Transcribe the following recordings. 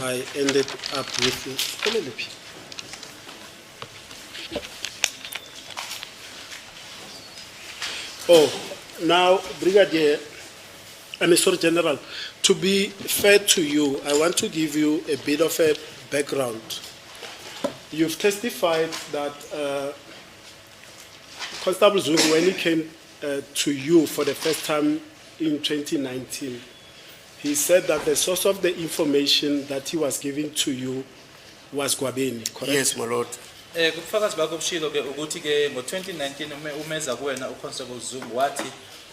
I ended up with. Oh, now, Brigadier, sorry, General, to be fair to you, I want to give you a bit of a background. You've testified that Constable Zungu, when he came to you for the first time in 2019, he said that the source of the information that he was giving to you was Gwabeni, correct? Yes, my lord. Kufakazi bakho bushilo ke ukuthi ke ngo2019 umeza kuwena uConstable Zungu wathi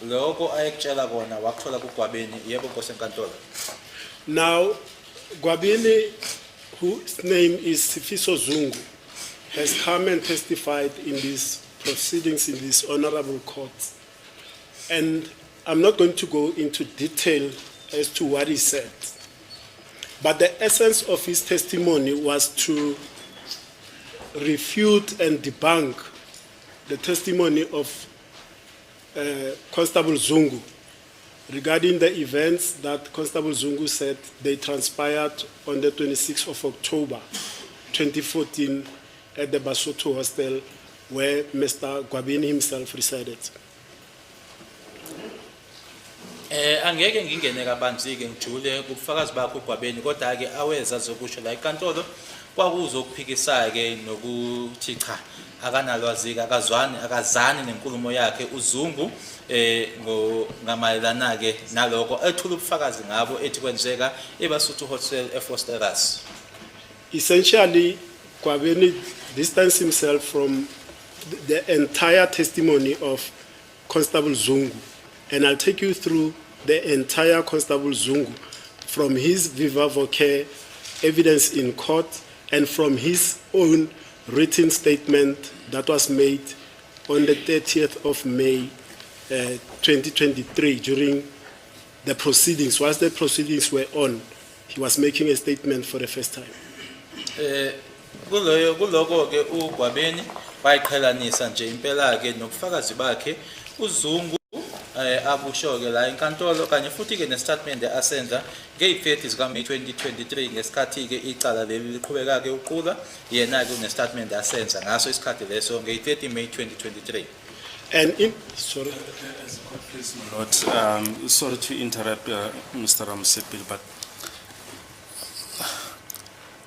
lokho ayekutshela kona wakuthola kuGwabeni yebo Nkosi enkantolo. Now Gwabeni, whose name is Sifiso Zungu, has come and testified in these proceedings in this honorable court, and I'm not going to go into detail as to what he said, but the essence of his testimony was to refute and debunk the testimony of Constable Zungu regarding the events that Constable Zungu said they transpired on the 26th of October 2014 at the Basotho hostel where Mr. Gwabeni himself resided. Angeke ngingene kabanzi ke ngijule kubufakazi bakho uGwabeni kodwa ke aweza zokusho la inkantolo kwakuzokuphikisa ke nokuthi cha akanalwazi akazani nenkulumo yakhe uZungu ngamayelana ke naloko ethula ubufakazi ngabo ethi kwenzeka eBasotho Hotel eFosterus. Essentially, Gwabeni distanced himself from the entire testimony of Constable Zungu, and I'll take you through the entire Constable Zungu from his viva voce evidence in court and from his own written statement that was made on the 30th of May 2023 during the proceedings. Whilst the proceedings were on, he was making a statement for the first time. Kuloko ke uGwabeni bayiqhelanisa nje impela ke nobufakazi bakhe uZungu abusho ke la inkantolo kanye futhi ke nestatement asenza nge30 zika May 2023 ngesikhathi ke icala leli liqhubeka ke uqula yena ke nestatement asenza ngaso isikhathi leso nge30 May 2023. And in sorry, Please, my lord. Sorry to interrupt, Mr. Ramsepil, but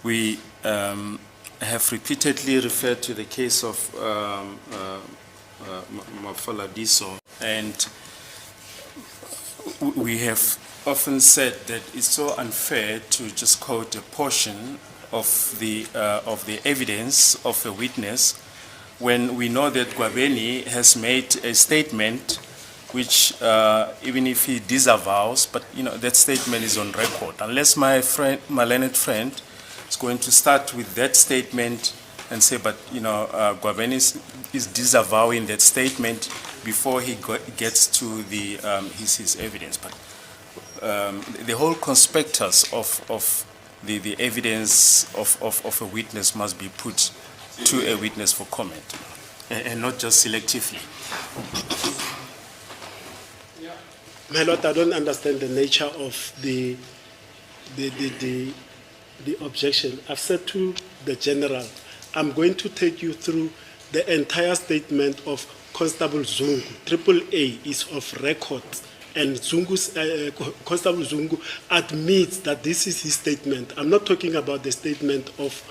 we have repeatedly referred to the case of Mafaladiso, and we have often said that it's so unfair to just quote a portion of the evidence of a witness when we know that Gwabeni has made a statement which even if he disavows, but that statement is on record. Unless my learned friend is going to start with that statement and say, but Gwabeni is disavowing that statement before he gets to the his evidence. But the whole conspectus of the evidence of a witness must be put to a witness for comment, and not just selectively. My lord, I don't understand the nature of the objection. I've said to the general, I'm going to take you through the entire statement of Constable Zungu. AAA is of record, and Constable Zungu admits that this is his statement. I'm not talking about the statement of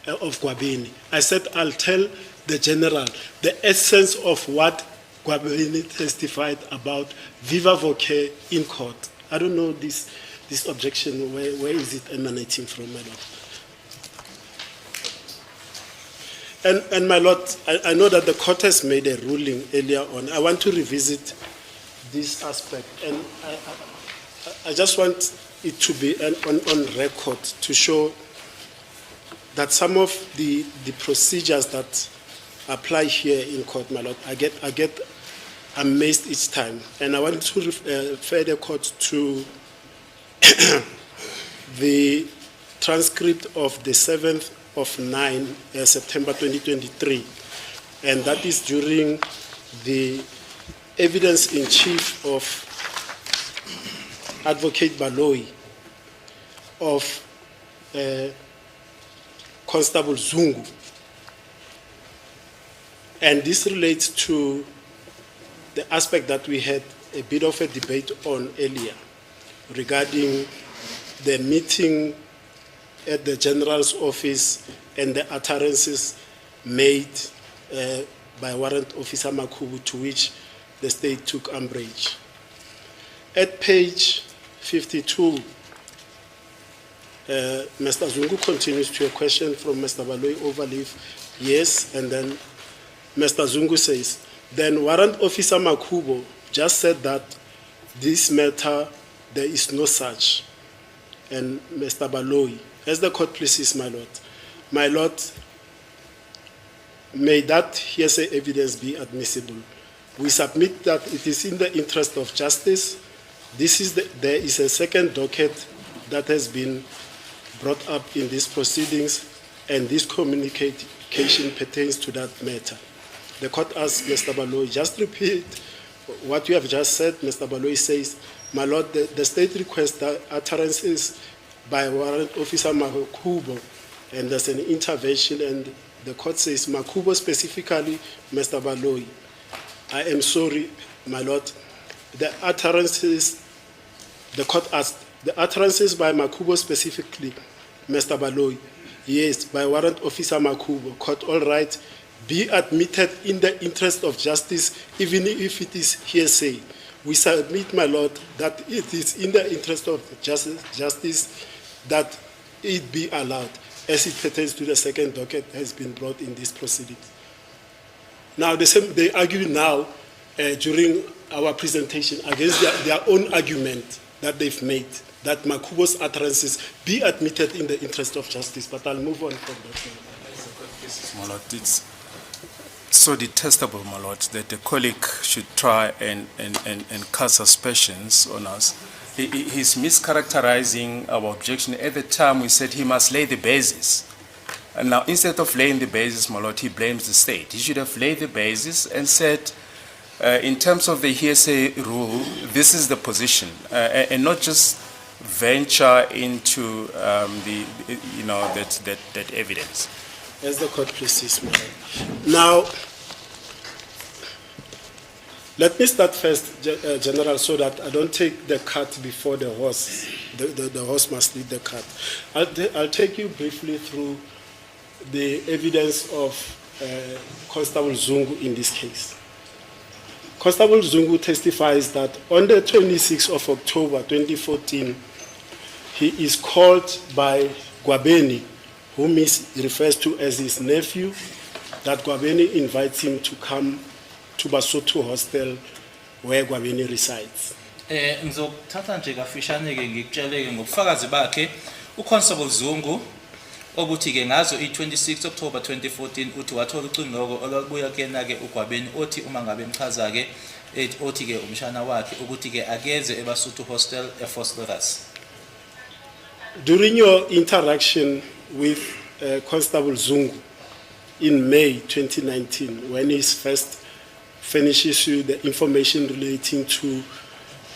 Gwabeni. I said I'll tell the general the essence of what Gwabeni testified about viva voce in court. I don't know this objection, where is it emanating from, my lord? And my lord, I know that the court has made a ruling earlier on. I want to revisit this aspect, and I just want it to be on record to show that some of the procedures that apply here in court, my lord, I get amazed each time. And I want to refer the court to the transcript of the 7th of 9, September 2023. And that is during the evidence in chief of Advocate Baloyi of Constable Zungu. And this relates to the aspect that we had a bit of a debate on earlier regarding the meeting at the General's office and the utterances made by Warrant Officer Makubu, to which the state took umbrage. At page 52, Mr. Zungu continues to a question from Mr. Baloyi Overleaf, yes, and then Mr. Zungu says, then Warrant Officer Makubo just said that this matter, there is no such. And Mr. Baloyi, as the court pleases, my lord, may that hearsay evidence be admissible. We submit that it is in the interest of justice. There is a second docket that has been brought up in these proceedings, and this communication pertains to that matter. The court asks Mr. Baloyi, just repeat what you have just said. Mr. Baloyi says, my lord, the state requests that utterances by Warrant Officer Makubo, and there's an intervention, and the court says, Makubo specifically, Mr. Baloyi, I am sorry, my lord, the utterances, the court asked, the utterances by Makubo specifically, Mr. Baloyi, yes, by Warrant Officer Makubo, court, all right, be admitted in the interest of justice, even if it is hearsay. We submit, my lord, that it is in the interest of justice that it be allowed, as it pertains to the second docket has been brought in this proceeding. Now, they argue now, during our presentation, against their own argument that they've made, that Makubo's utterances be admitted in the interest of justice. But I'll move on from that. My lord, it's so detestable, my lord, that the colleague should try and cast suspicions on us. He's mischaracterizing our objection. At the time, we said he must lay the basis. And now, instead of laying the basis, my lord, he blames the state. He should have laid the basis and said, in terms of the hearsay rule, this is the position, and not just venture into that evidence. As the court pleases, my lord. Now, let me start first, General, so that I don't take the cart before the horse. The horse must lead the cart. I'll take you briefly through the evidence of Constable Zungu in this case. Constable Zungu testifies that on the 26th of October 2014, he is called by Gwabeni, whom he refers to as his nephew, that Gwabeni invites him to come to Basotho Hostel where Gwabeni resides. Ngizokuthatha nje kafishane-ke ngikutshele-ke ngobufakazi bakhe uConstable Zungu obuthi-ke ngazo i-26 October 2014 uthi wathola ucingo olwabuya kuyena-ke uGwabeni othi uma ngabe emchaza-ke othi-ke umshana wakhe ukuthi-ke akeze eBasotho Hostel eVosloorus. During your interaction with Constable Zungu in May 2019, when he first furnishes you the information relating to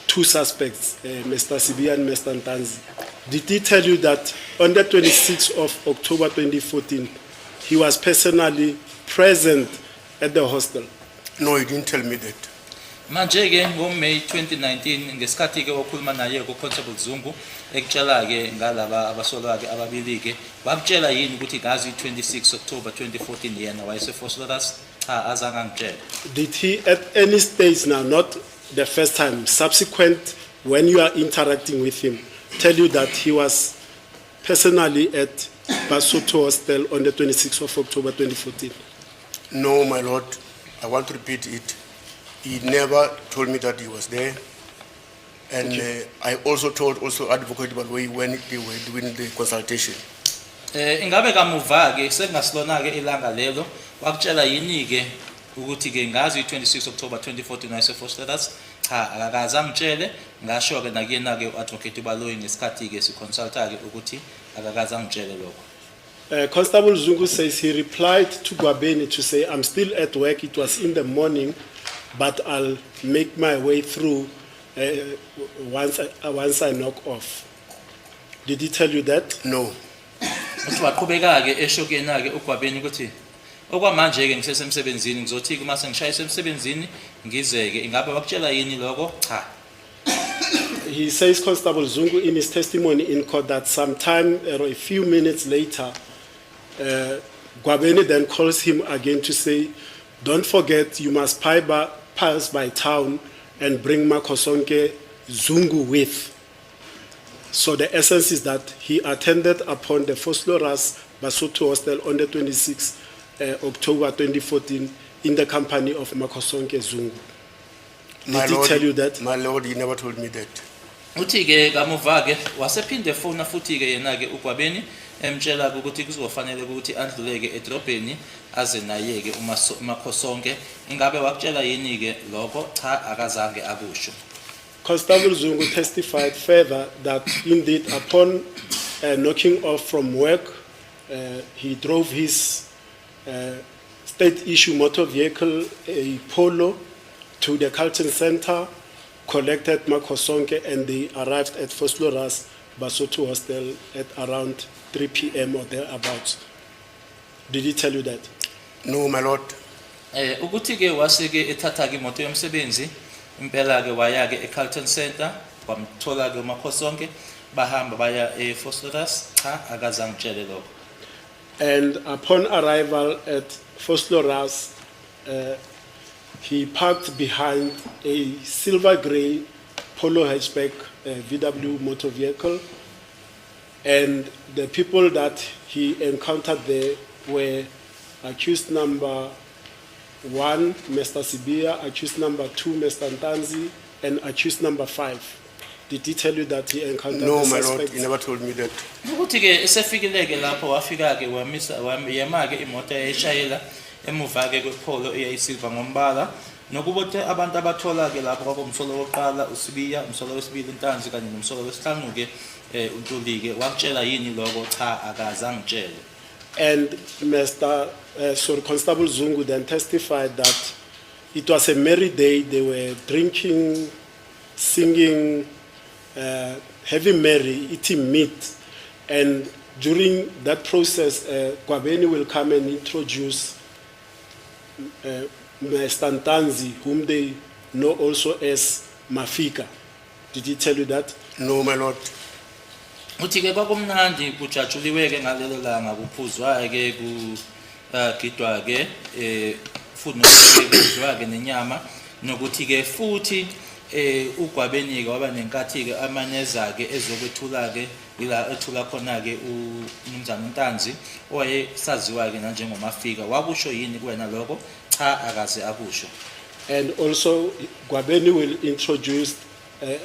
two suspects, Mr. Sibi and Mr. Ntanzi, did he tell you that on the 26th of October 2014, he was personally present at the hostel? No, he didn't tell me that. Manje-ke ngo-May 2019 ngesikhathi-ke okhuluma naye ku-Constable Zungu ekutshela-ke ngalaba abasolwa-ke ababili-ke bakutshela yini ukuthi ngazi i-26 October 2014 yena wayeseVosloorus? Cha, azange angitshele. Did he at any stage now, not the first time, subsequent when you are interacting with him, tell you that he was personally at Basotho Hostel on the 26th of October 2014? No, my lord, I want to repeat it. He never told me that he was there. And I also told Advocate Baloyi when they were doing the consultation. Ingabe kamuva-ke sekungasilona-ke ilanga lelo wakutshela yini-ke ukuthi-ke ngazi i-26 October 2014 wayeseVosloorus? Cha, akakaze angitshele. Ngasho-ke nakuyena-ke u-Advocate Baloyi ngesikhathi-ke siconsulta-ke ukuthi akakaze angitshele lokho. Constable Zungu says he replied to Gwabeni to say, I'm still at work, it was in the morning, but I'll make my way through once I knock off. Did he tell you that? No. uthi waqhubeka-ke eshokena-ke uGwabeni ukuthi okwamanje-ke ngisesemsebenzini ngizothi-ke uma sengishayisa emsebenzini ngizeke ingabe wakutshela yini lokho cha. He says, Constable Zungu, in his testimony in court, that sometime or a few minutes later, Gwabeni then calls him again to say, don't forget, you must pass by town and bring Makosonke Zungu with. So the essence is that he attended upon the Fosloras Basotho Hostel on the 26th October 2014 in the company of Makosonke Zungu. Did he tell you that? My lord, he never told me that. Uthi-ke kamuva-ke wasephinde fona futhi-ke yena-ke uGwabeni emtshela ukuthi kuzofanele ukuthi andluleke edrobheni aze naye-ke uMakhosonke. Ingabe wakutshela yini-ke lokho? Cha, akazange akusho. Constable Zungu testified further that indeed upon knocking off from work, he drove his state issue motor vehicle, a Polo, to the Carlton Center, collected Makosonke, and they arrived at Fosloras Basotho Hostel at around 3 p.m. or thereabouts. Did he tell you that? No, my lord. Ukuthi-ke wase-ke ethatha-ke imoto yomsebenzi impela-ke waya-ke eCarlton Center wamthola-ke uMakhosonke bahamba baya eFosloras. Cha, akazange ngitshele lokho. And upon arrival at Fosloras, he parked behind a silver grey Polo hatchback VW motor vehicle, and the people that he encountered there were accused number 1, Mr. Sibia, accused number 2, Mr. Ntanzi, and accused number 5. Did he tell you that he encountered No, the my suspects? lord, he never told me that. Ukuthi-ke esefikile-ke lapho wafika-ke yema-ke imoto eyayishayela emuva-ke kwePolo eyayisilva ngombala, nokuthi abantu abathola-ke lapho kwakumsolo wokuqala uSibiya, umsolo wesibili Ntanzi kanye nomsolo wesihlanu-ke uNtuli-ke wakutshela yini lokho? Cha, akazange ngitshele. And Constable Zungu then testified that it was a merry day. They were drinking, singing, having merry, eating meat. And during that process, Gwabeni will come and introduce Mr. Ntanzi, whom they know also as Mafika. Did he tell you that? No, my lord. Uthi-ke kwakumnandi kujatshuliwe-ke ngalelo langa kuphuzwa-ke kugidwa-ke futhi nokudliwa-ke nenyama, nokuthi-ke futhi uGwabeni-ke waba nenkathi-ke amaneza-ke ezokwethula-ke ila ethula khona-ke uMnumzane Ntanzi owayesaziwa-ke nanjengomafika. Wakusho yini kuwena lokho? Cha, akaze akusho. And also, Gwabeni will introduce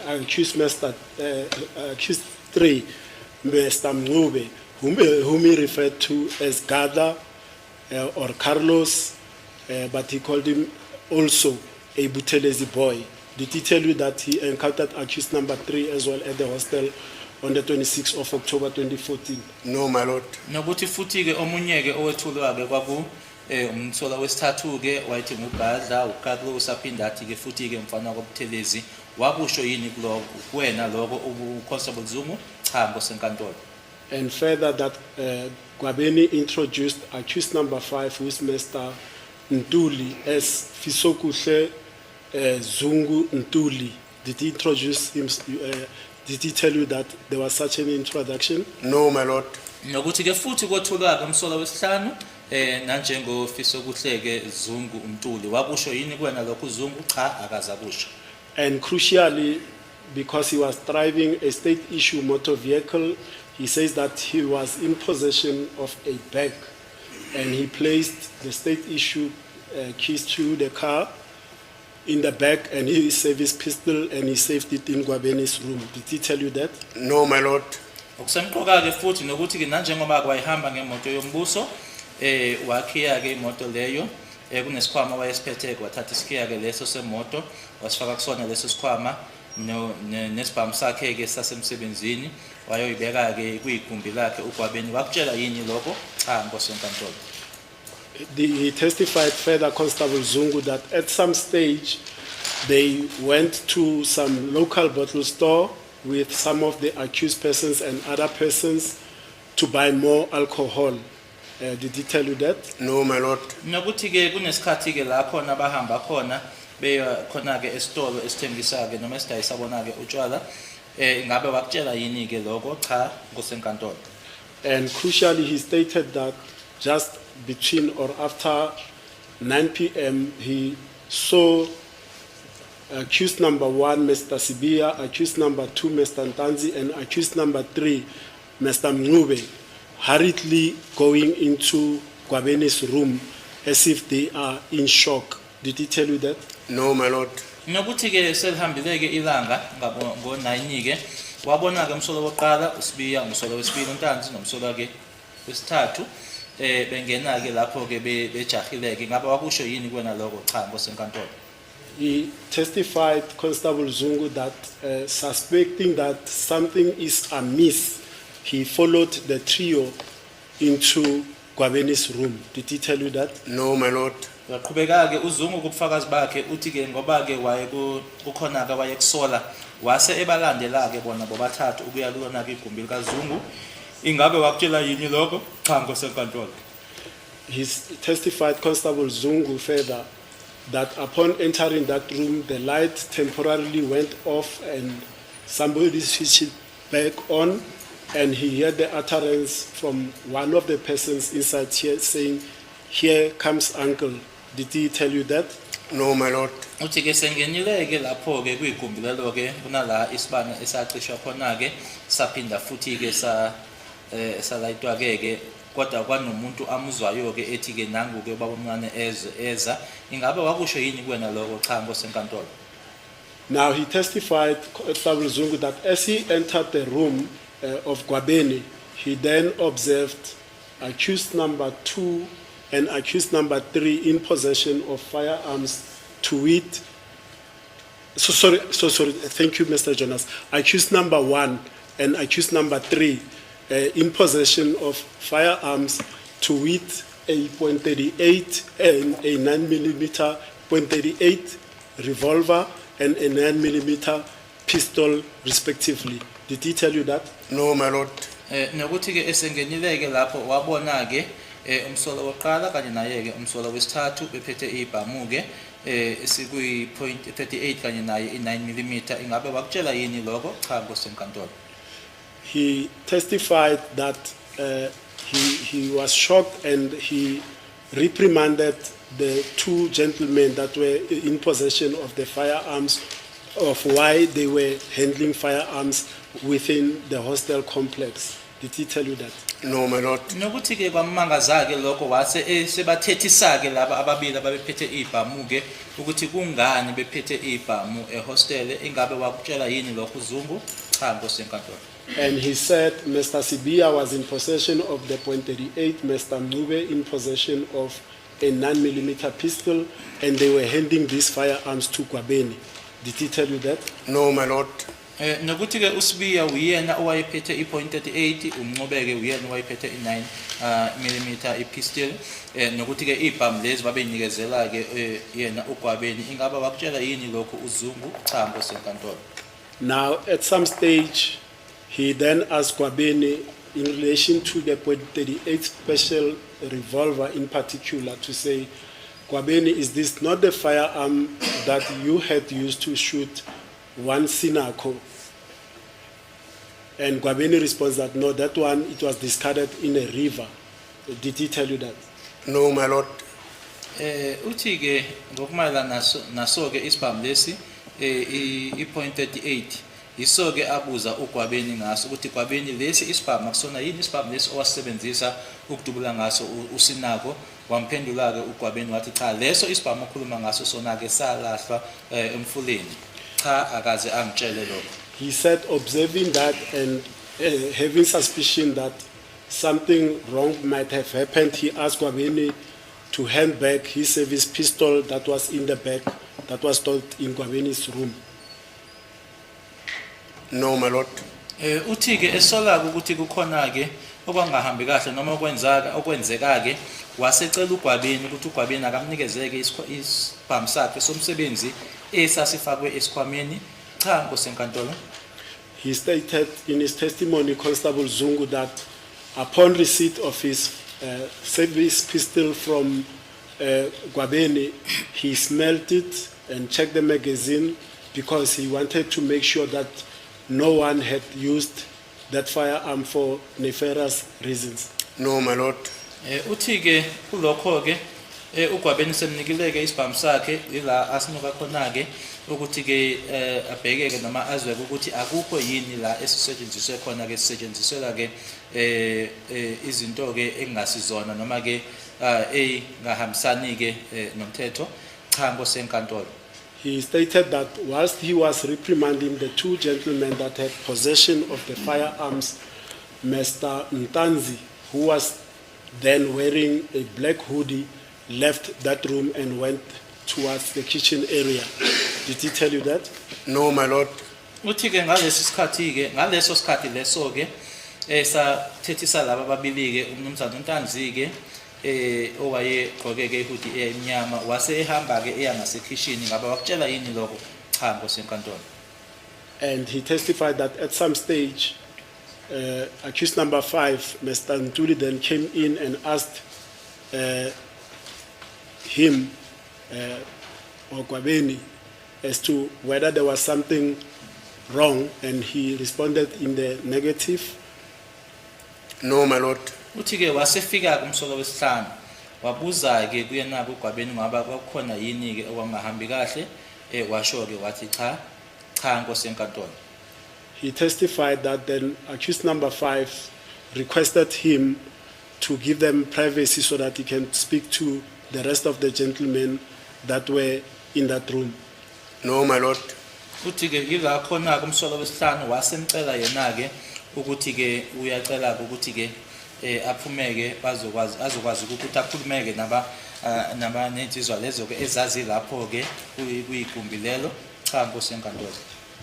accused 3, Mr. Mngube, whom he referred to as Gada or Carlos, but he called him also a Buthelezi boy. Did he tell you that he encountered accused number 3 as well at the hostel on the 26th of October 2014? No, my lord. Nokuthi futhi-ke omunye-ke owethulwa-ke kwaku umthola wesithathu-ke wayethi nguBhadla, uCarlos, aphinda athi-ke futhi-ke mfana kwaButhelezi. Wakusho yini kuloko kuwena lokho uConstable Zungu? Cha, ngosenkantolo. And further that Gwabeni introduced accused number 5, who is Mr. Ntuli, as Fisokuhle Zungu Ntuli. Did he introduce him? Did he tell you that there was such an introduction? No, my lord. Nokuthi-ke futhi kothulwa-ke umsolo wesihlanu nanjengo Fisokuhle-ke Zungu Ntuli. Wakusho yini kuwena lokho uZungu? Cha, akazakusho. And crucially, because he was driving a state issue motor vehicle, he says that he was in possession of a bag, and he placed the state issue keys to the car in the bag, and he saved his pistol and he saved it in Gwabeni's room. Did he tell you that? No, my lord. Okusemqoka-ke futhi nokuthi-ke nanjengoba kwayihamba ngemoto yombuso wakhiya-ke imoto leyo kunesikhwama wayesiphethe, wathatha isikhiya-ke leso semoto wasifaka kusona leso sikhwama nesibhamu sakhe-ke sasemsebenzini wayoyibeka-ke kuyigumbi lakhe uGwabeni. Wakutshela yini lokho? Cha, ngosenkantolo. He testified further, Constable Zungu, that at some stage they went to some local bottle store with some of the accused persons and other persons, to buy more alcohol. Did he tell you that? No, my lord. Nokuthi ke kunesikhathi ke la khona bahamba khona beya khona ke esitolo esithengisa ke noma esidayisa bona ke utshwala ingabe wakutshela yini ke lokho cha kusenkantolo. And crucially, he stated that just between or after 9 p.m., he saw accused number 1, Mr. Sibia, accused number 2, Mr. Ntanzi, and accused number 3, Mr. Mngube, hurriedly going into Gwabeni's room as if they are in shock. Did he tell you that? No, my lord. Nokuthi ke selihambile ke ilanga ngabo ngo9 ke wabona ke umsolo wokuqala uSibiya umsolo wesibili uNtanzi nomsolo ke wesithathu bengena ke lapho ke bejahile ke ngabe wakusho yini kuwena lokho cha ngosenkantolo. He testified, Constable Zungu, that suspecting that something is amiss, he followed the trio into Gwabeni's room. Did he tell you that? No, my lord. Waqhubeka ke uZungu kubufakazi bakhe uthi ke ngoba ke waye kukhona ke waye kusola wase ebalandela ke bona bobathathu ukuya kulona ke igumbi likaZungu ingabe wakutshela yini lokho cha ngosenkantolo. He testified, Constable Zungu, further that upon entering that room, the light temporarily went off and somebody switched it back on, and he heard the utterance from one of the persons inside here saying, "Here comes uncle." Did he tell you that? No, my lord. Uthi ke sengenile ke lapho ke kuyigumbi lelo ke kunala isibane esaqishwa khona ke saphinda futhi ke salayitwa ke kodwa kwanomuntu amuzwayo ke ethi ke nangu ke baba omncane eza ingabe wakusho yini kuwena lokho cha ngosenkantolo. Now he testified, Constable Zungu, that as he entered the room of Gwabeni, he then observed accused number 2 and accused number 3 in possession of firearms to wit. So sorry, thank you, Mr. Jonas. Accused number 1 and accused number 3 in possession of firearms to wit a .38 and a 9mm .38 revolver and a 9mm pistol, respectively. Did he tell you that? No, my lord. Nokuthi ke esengenile ke lapho wabona ke umsolo wokuqala kanye naye ke umsolo wesithathu bephethe ibhamu ke esikuyi .38 kanye naye i9mm ingabe wakutshela yini lokho cha ngosenkantolo. He testified that he was shocked and he reprimanded the 2 gentlemen that were in possession of the firearms of why they were handling firearms within the hostel complex. Did he tell you that? No, my lord. Nokuthi ke kwamangaza ke lokho wase sebathethisa ke laba ababili ababephethe ibhamu ke ukuthi kungani bephethe ibhamu ehostel ingabe wakutshela yini lokho uZungu cha ngosenkantolo. And he said Mr. Sibia was in possession of the .38, Mr. Mngube in possession of a 9mm pistol, and they were handing these firearms to Gwabeni. Did he tell you that? No, my lord. Nokuthi ke uSibiya uyena owayephethe i.38 uMncube ke uyena owayephethe i9mm ipistol nokuthi ke ibhamu lezi babenikezela ke yena uGwabeni ingaba wakutshela yini lokho uZungu cha ngosenkantolo. Now at some stage he then asked Gwabeni in relation to the .38 special revolver in particular to say, Gwabeni, is this not the firearm that you had used to shoot one Sinako? And Gwabeni responds that no, that one, it was discarded in a river. Did he tell you that? No, my lord. Uthi ke ngokumayelana naso ke isibhamu lesi i.38 yiso ke abuza uGwabeni ngaso ukuthi Gwabeni lesi isibhamu akusona yini isibhamu lesi owasebenzisa ukudubula ngaso uSinako. Wamphendula ke uGwabeni wathi cha leso isibhamu okhuluma ngaso sona ke salahlwa emfuleni cha akaze angitshele lokho. He said, observing that and having suspicion that something wrong might have happened, he asked Gwabeni to hand back his service pistol that was in the bag that was stored in Gwabeni's room. No, my lord. Uthi ke esola ukuthi kukhona ke okwangahambi kahle noma okwenzeka ke wasecela uGwabeni ukuthi uGwabeni akamnikezeke isibhamu sakhe somsebenzi esasifakwe esikhwameni cha ngosenkantolo. He stated in his testimony, Constable Zungu, that upon receipt of his service pistol from Gwabeni, he smelled it and checked the magazine because he wanted to make sure that no one had used that firearm for nefarious reasons. No, my lord. Uthi ke kulokho ke uGwabeni semnikile ke isibhamu sakhe ila asinuka khona ke ukuthi ke abhekeke noma azwe ukuthi akukho yini la esisetshenziswe khona ke sisetshenzisela ke izinto ke engasizona noma ke engahambisani ke nomthetho cha ngosenkantolo. He stated that whilst he was reprimanding the two gentlemen that had possession of the firearms, Mr. Ntanzi, who was then wearing a black hoodie, left that room and went towards the kitchen area. Did he tell you that? No, my lord. Uthi ke ngaleso sikhathi ke ngaleso sikhathi leso ke sathethisa laba babili ke umnumzana uNtanzi ke owaye gqoke ke hoodie emnyama wase ehamba ke eya ngasekitchen ngaba wakutshela yini lokho cha ngosenkantolo. And he testified that at some stage, accused number 5, Mr. Ntuli, then came in and asked him or Gwabeni as to whether there was something wrong, and he responded in the negative. No, my lord. Uthi ke wasefika kumsolo wesihlanu wabuza ke kuyena kuGwabeni ngaba kwakhona yini ke owangahambi kahle washo ke wathi cha ngosenkantolo. He testified that then accused number 5 requested him to give them privacy so that he can speak to the rest of the gentlemen that were in that room. No, my lord. Uthi ke ila khona kumsolo wesihlanu wasemcela yena ke ukuthi ke uyacela ukuthi ke aphumeke azokwazi ukuthi akhulumeke naba nensizwa lezo ke ezazi lapho ke kuyigumbi lelo cha ngosenkantolo.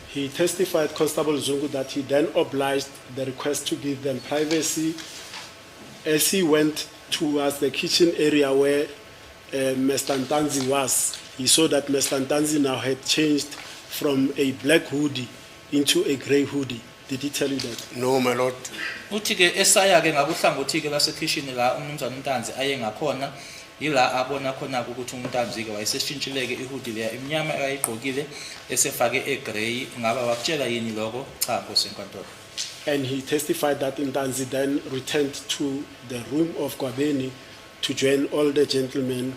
He testified, Constable Zungu, that he then obliged the request to give them privacy. As he went towards the kitchen area where Mr. Ntanzi was, he saw that Mr. Ntanzi now had changed from a black hoodie into a grey hoodie. Did he tell you that? No, my lord. Uthi ke esaya ke ngakuhlangothi ke lasekitchen la umnumzana uNtanzi aye ngakhona yila abona khona ukuthi uNtanzi ke wayeseshintshileke ihoodie leya emnyama ayigqokile esefake egrey ngaba wakutshela yini lokho cha ngosenkantolo. And he testified that Ntanzi then returned to the room of Gwabeni to join all the gentlemen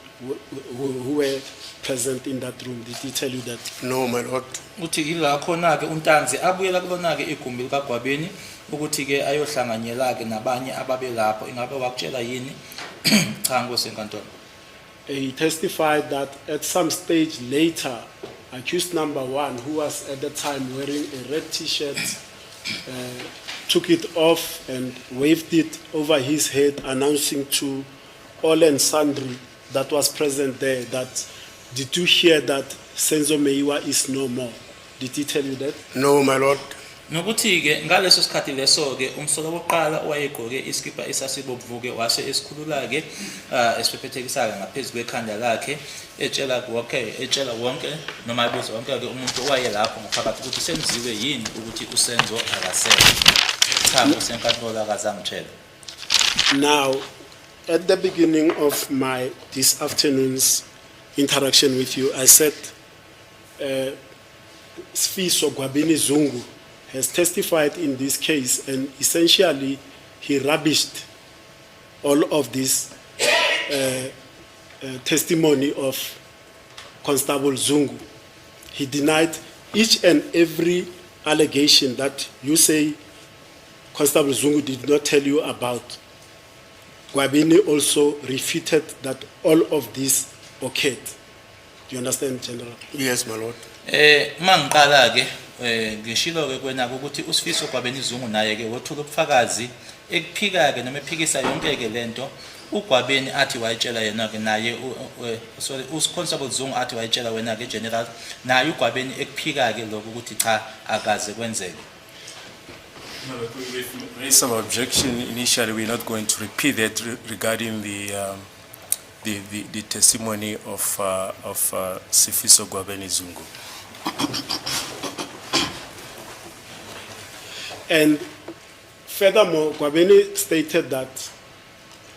who were present in that room. Did he tell you that? No, my lord. Uthi ila khona ke uNtanzi abuyela kulona ke igumbi likaGwabeni ukuthi ke ayohlanganyela ke nabanye ababe lapho ingaba wakutshela yini cha ngosenkantolo. He testified that at some stage later, accused number 1, who was at the time wearing a red t-shirt, took it off and waved it over his head, announcing to all and sundry that was present there that, did you hear that Senzo Meiwa is no more? Did he tell you that? No, my lord. Nokuthi ke ngaleso sikhathi leso ke umsolo wokuqala owayegqoke iskipa esasibomvu ke wase esikhulula ke esiphephethekisayo ngaphezulu kwekhanda lakhe etshela wonke noma ibuzo wonke ke umuntu owaye lapho ngaphakathi ukuthi senziwe yini ukuthi uSenzo akasekho cha ngosenkantolo akazangitshela. Now, at the beginning of this afternoon's interaction with you, I said Sifiso Gwabeni Zungu has testified in this case, and essentially he rubbished all of this testimony of Constable Zungu. He denied each and every allegation that you say Constable Zungu did not tell you about. Gwabeni also refuted that all of this occurred. Do you understand, General? Yes, my lord. Mangiqala ke ngishilo ke kwena ukuthi uSifiso Gwabeni Zungu naye ke wothula ubufakazi ekuphika ke noma ephikisa yonke ke lento uGwabeni athi wayitshela yena ke naye uConstable Zungu athi wayitshela wena ke General naye uGwabeni ekuphika ke lokho ukuthi cha akaze kwenzeke. No, but we've raised some objection initially. We're not going to repeat that regarding the testimony of Sifiso Gwabeni Zungu. And Furthermore, Gwabeni stated that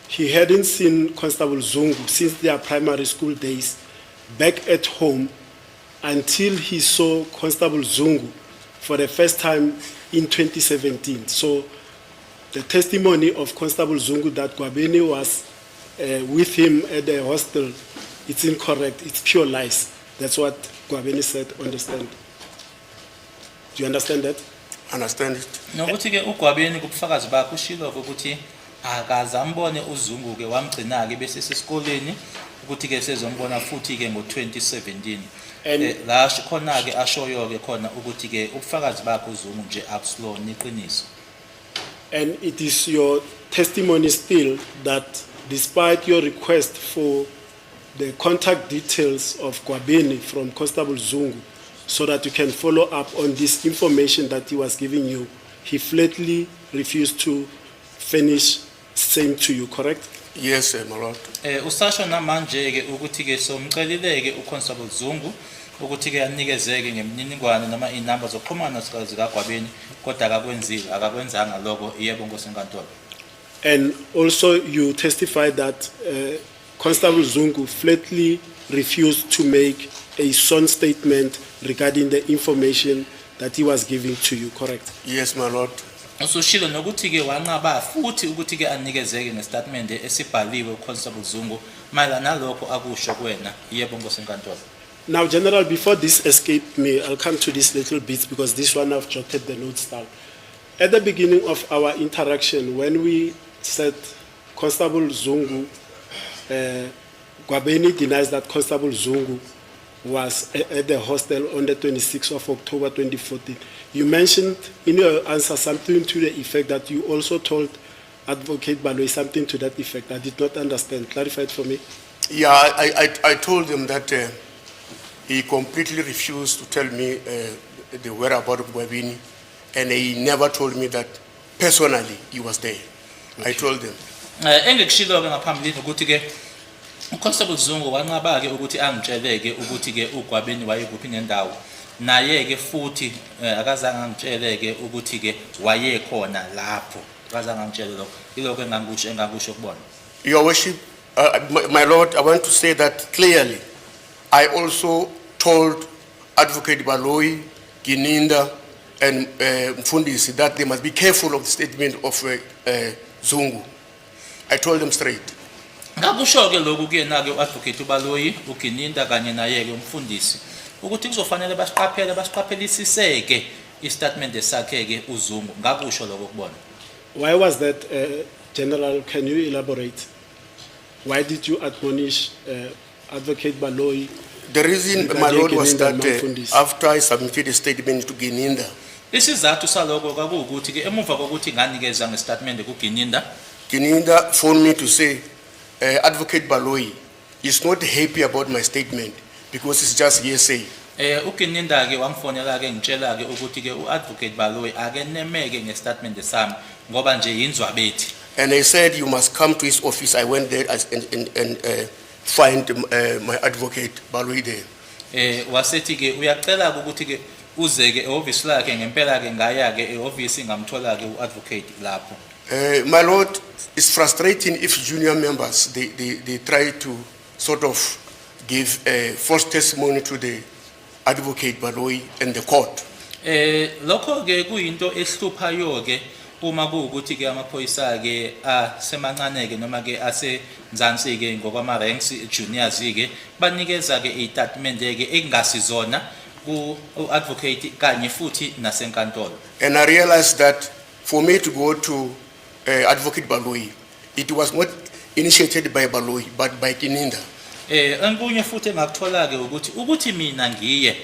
he hadn't seen Constable Zungu since their primary school days back at home until he saw Constable Zungu for the first time in 2017. So the testimony of Constable Zungu that Gwabeni was with him at the hostel, it's incorrect, it's pure lies. That's what Gwabeni said, understand. Do you understand that? Understand it? Nokuthi ke uGwabeni kubufakazi bakhe ushilo ukuthi akazambone uZungu ke wamgcina ke bese sesikoleni ukuthi ke sezombona futhi ke ngo2017 la khona ke ashoyo ke khona ukuthi ke ubufakazi bakhe uZungu nje absolute iqiniso. And it is your testimony still that despite your request for the contact details of Gwabeni from Constable Zungu so that you can follow up on this information that he was giving you, he flatly refused to finish saying to you, correct? Yes, my lord. Usasho namanje ke ukuthi ke somcelileke uConstable Zungu ukuthi ke anikezeke ngemininingwane noma inamba zokuxhumana zika Gwabeni kodwa akakwenzanga lokho yebo nkosenkantolo. And also you testified that Constable Zungu flatly refused to make a sworn statement regarding the information that he was giving to you, correct? Yes, my lord. Usushilo nokuthi ke wanqaba futhi ukuthi ke anikezeke ngestatement esibhaliwe uConstable Zungu mayelana nalokho akusho kuwena yebo nkosenkantolo. Now, General, before this escaped me, I'll come to this little bit because this one I've jotted the notes down. At the beginning of our interaction, when we said Constable Zungu, Gwabeni denies that Constable Zungu was at the hostel on the 26th of October 2014. You mentioned in your answer something to the effect that you also told Advocate Baloyi something to that effect. I did not understand. Clarify it for me. Yeah, I told him that he completely refused to tell me the whereabouts of Gwabeni, and he never told me that personally he was there. Okay. I told him. Engekushilo ke ngaphambilini ukuthi ke uConstable Zungu wanqaba ke ukuthi angitsheleke ukuthi ke uGwabeni wayekuphi nendawo. Naye ke futhi akazange angitsheleke ukuthi ke wayekhona lapho. Akazange angitshele lokho. Ilokho engangikusho kubona. Your worship, my lord, I want to say that clearly. I also told Advocate Baloyi, Gininda, and Mfundisi that they must be careful of the statement of Zungu. I told them straight. Ngakusho ke lokhu kuyena ke uAdvocate Baloyi, uGininda kanye naye ke umfundisi ukuthi kuzofanele basiqaphelisiseke istatement esakhe ke uZungu. Ngakusho lokho kubona. Why was that, General? Can you elaborate? Why did you admonish Advocate Baloyi? The reason, my lord, was that after I submitted a statement to Gininda, isizathu saloko kwakuwukuthi ke emuva kokuthi nganikeza ngestatement kuGininda, Gininda phoned me to say Advocate Baloyi is not happy about my statement because it's just hearsay. uGininda ke wamfonela ke ngitshela ke ukuthi ke uAdvocate Baloyi ake nemeke ngestatement sami ngoba nje yinzwa bethi. And I said you must come to his office. I went there and find my Advocate Baloyi there. Wasethi ke uyacela ukuthi ke uze ke office lakhe ngempela ke ngaya ke office ngamthola ke uAdvocate lapho. My lord, it's frustrating if junior members they try to sort of give false testimony to the Advocate Baloyi and the court. Lokho ke kuyinto ehluphayo ke uma kuukuthi ke amaphoyisa ke asemancane ke noma ke asenzansi ke ngokwama ranks juniors ke banikeza ke istatement ke engasizona ku advocate kanye futhi nasenkantolo. And I realized that for me to go to Advocate Baloyi, it was not initiated by Baloyi but by Gininda. Enkunye futhi engakuthola ke ukuthi mina ngiye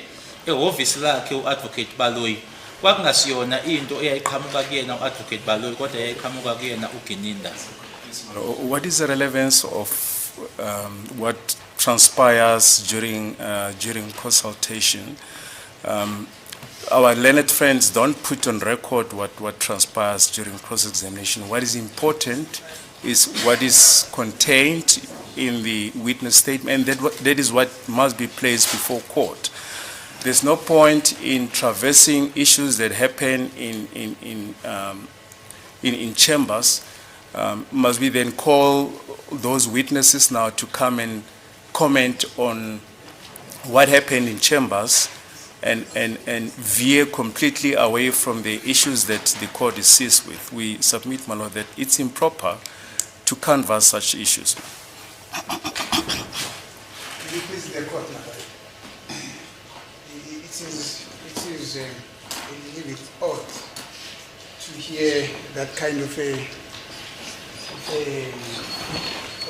ehhovisi lakhe uAdvocate Baloyi kwakungasiyona into eyayiqhamuka kuyena uAdvocate Baloyi kodwa eyayiqhamuka kuyena uGininda. What is the relevance of what transpires during consultation? Our learned friends don't put on record what transpires during cross-examination. What is important is what is contained in the witness statement, and that is what must be placed before court. There's no point in traversing issues that happen in in chambers, must we then call those witnesses now to come and comment on what happened in chambers and veer completely away from the issues that the court is seized with? We submit, my lord, that it's improper to canvass such issues. Will you please the court, madam? It is a little bit odd to hear that kind of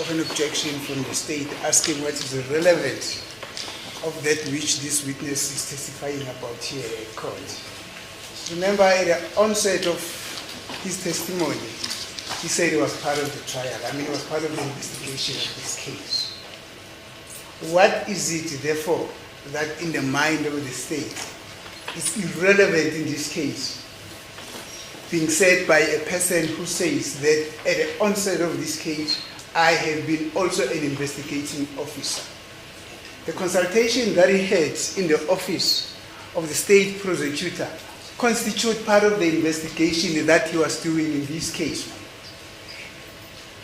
an objection from the state asking what is the relevance of that which this witness is testifying about here in court. Remember, at the onset of his testimony, he said he was part of the trial. I mean, he was part of the investigation of this case. What is it, therefore, that in the mind of the state is irrelevant in this case, being said by a person who says that at the onset of this case, I have been also an investigating officer. The consultation that he had in the office of the state prosecutor constitute part of the investigation that he was doing in this case.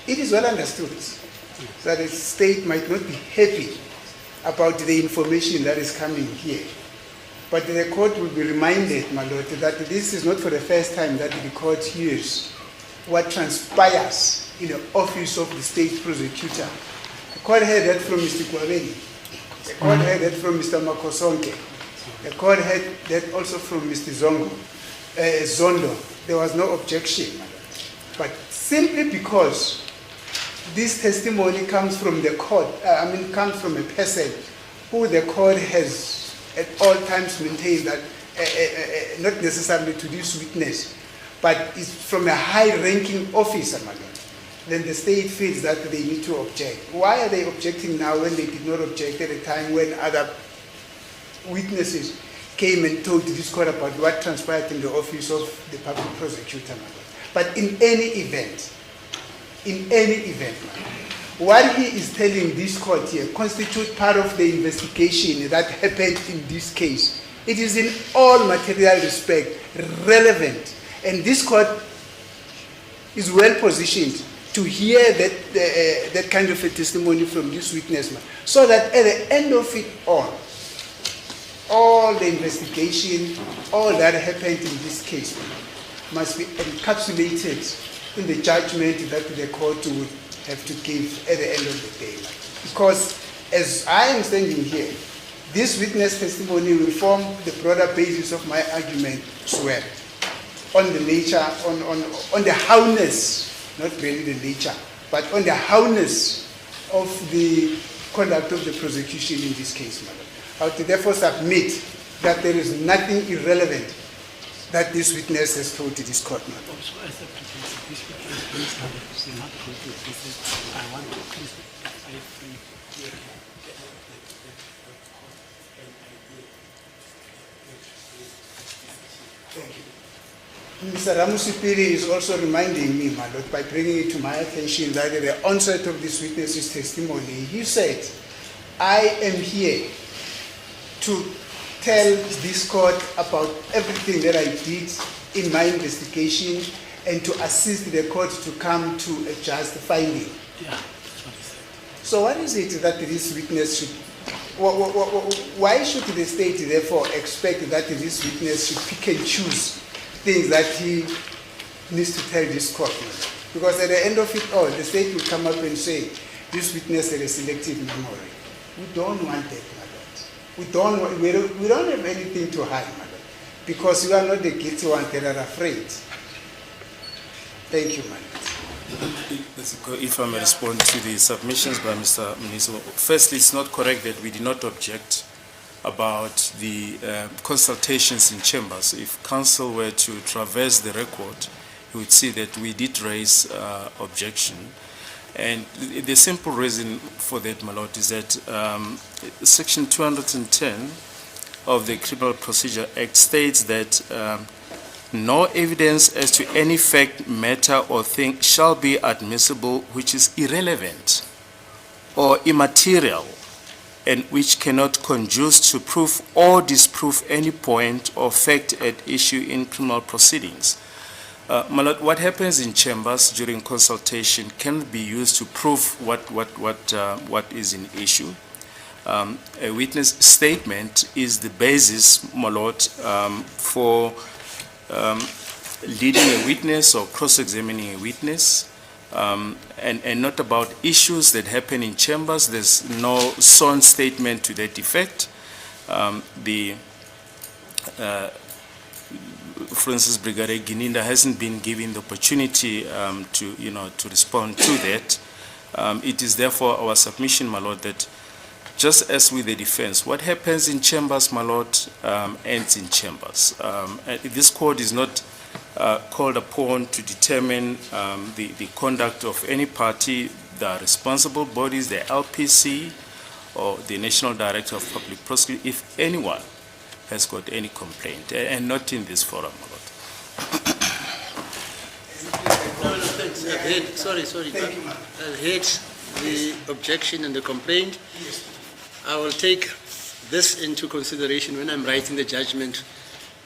It is well understood that the state might not be happy about the information that is coming here. But the court will be reminded, my lord, that this is not for the first time that the court hears what transpires in the office of the state prosecutor. The court heard that from Mr. Kwabeni. The court heard that from Mr. Makosonke. The court heard that also from Mr. Zondo. There was no objection, my lord. But simply because this testimony comes from the court, comes from a person who the court has at all times maintained that, not necessarily to this witness, but is from a high-ranking officer, my lord, then the state feels that they need to object. Why are they objecting now when they did not object at a time when other witnesses came and told this court about what transpired in the office of the public prosecutor, my lord? But in any event, what he is telling this court here constitutes part of the investigation that happened in this case. It is in all material respect relevant, and this court is well positioned to hear that kind of a testimony from this witness, so that at the end of it all the investigation, all that happened in this case must be encapsulated in the judgment that the court would have to give at the end of the day. Because as I am standing here, this witness testimony will form the broader basis of my argument as well, on the nature, on the howness, not really the nature, but on the howness of the conduct of the prosecution in this case, madam. I would therefore submit that there is nothing irrelevant that this witness has told to this court, madam. Also, as a this witness is not told to this, I want to please, I think, Thank you. Mr. Ramusipiri is also reminding me, my lord, by bringing it to my attention that at the onset of this witness's testimony, he said, I am here to tell this court about everything that I did in my investigation and to assist the court to come to a just finding. Yeah, that's what he said. So what is it that this witness should, why should the state therefore expect that this witness should pick and choose things that he needs to tell this court? Because at the end of it all, the state will come up and say, this witness had a selective memory. We don't want that, my lord. We don't have anything to hide, my lord, because you are not the guilty one that are afraid. Thank you, my lord. If I may respond to the submissions by Mr. Mniso. Firstly, it's not correct that we did not object about the consultations in chambers. If counsel were to traverse the record, he would see that we did raise objection. And the simple reason for that, my lord, is that Section 210 of the Criminal Procedure Act states that no evidence as to any fact, matter, or thing shall be admissible which is irrelevant or immaterial and which cannot conduce to prove or disprove any point or fact at issue in criminal proceedings. My lord, what happens in chambers during consultation can be used to prove what is in issue. A witness statement is the basis, my lord, for leading a witness or cross-examining a witness, and not about issues that happen in chambers. There's no sworn statement to that effect. For instance, Brigadier Gininda hasn't been given the opportunity to respond to that. It is therefore our submission, my lord, that just as with the defense, what happens in chambers, my lord, ends in chambers. This court is not called upon to determine the conduct of any party. The responsible bodies, the LPC or the National Director of Public Prosecution, if anyone has got any complaint, and not in this forum, my lord. No, thanks. I've heard, sorry. I've heard the objection and the complaint. I will take this into consideration when I'm writing the judgment,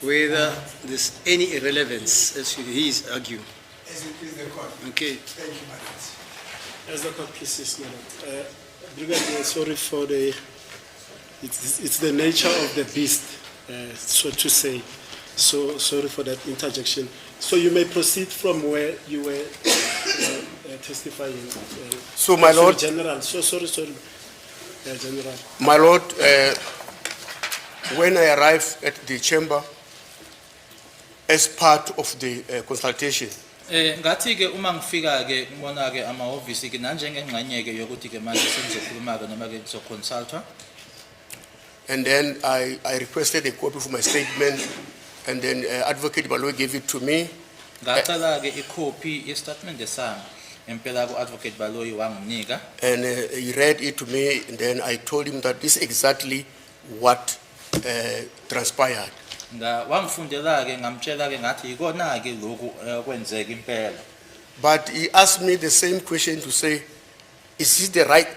whether there's any irrelevance, as he's arguing. As it is the court. Okay. Thank you, my lord. As the court pleases, my lord. Brigadier, sorry for it's the nature of the beast, so to say. So sorry for that interjection. So you may proceed from where you were testifying. So, my lord- General, sorry, General. My lord, when I arrived at the chamber as part of the consultation, Ngathi ke uma ngifika ke ngibona ke amahhovisi ke nanjengengxenye ke yokuthi ke manje sengizokhuluma ke noma ke ngizoconsultwa. and then I requested a copy of my statement, and then Advocate Baloyi gave it to me. Ngacela ke icopy yestatement sami. Impela ku Advocate Baloyi wanginika. And he read it to me, and then I told him that this is exactly what transpired. Wangifundela ke ngamtshela ke ngathi ikona ke lokhu kwenzeka impela. But he asked me the same question to say, is this the right,